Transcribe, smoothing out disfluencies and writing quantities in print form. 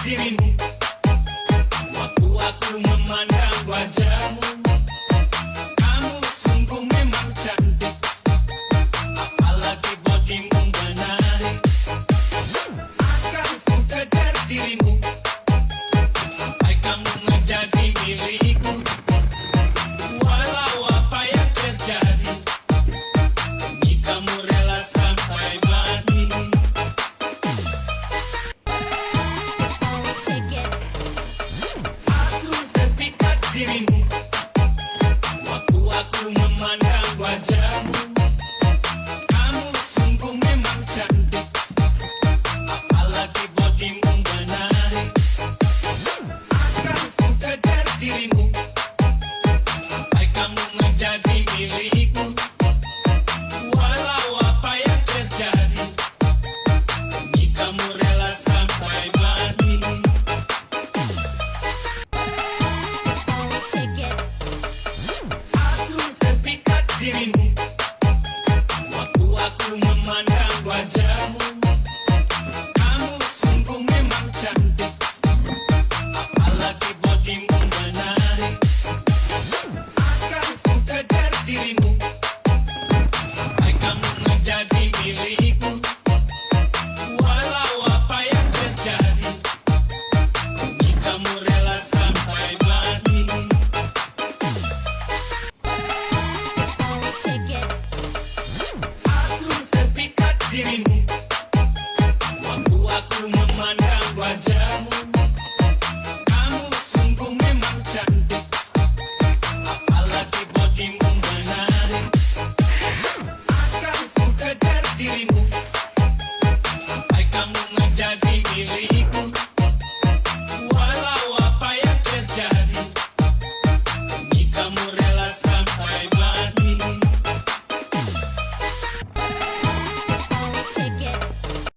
dirimu. Waktu aku memandang wajahmu, kamu sungguh memang cantik. Apalagi bodimu menarik. Akan ku kejar dirimu sampai kamu menjadi milikku. Walau apa yang terjadi, demi kamu rela sampai mati. Aku terpikat dirimu. Waktu aku memandang wajahmu, kamu sungguh memang cantik. Apalagi bodimu menarik. Akan ku kejar dirimu sampai kamu menjadi milikku. Walau apa yang terjadi, demi kamu rela sampai mati. Aku terpikat dirimu. Waktu aku memandang wajahmu, kamu sungguh memang cantik. Apalagi bodimu menarik. Akan ku kejar dirimu sampai kamu menjadi milikku. Walau apa yang terjadi, demi kamu rela sampai mati. Aku terpikat dirimu. Waktu aku memandang wajahmu, kamu sungguh memang cantik. Apalagi bodimu menarik. Akan ku kejar dirimu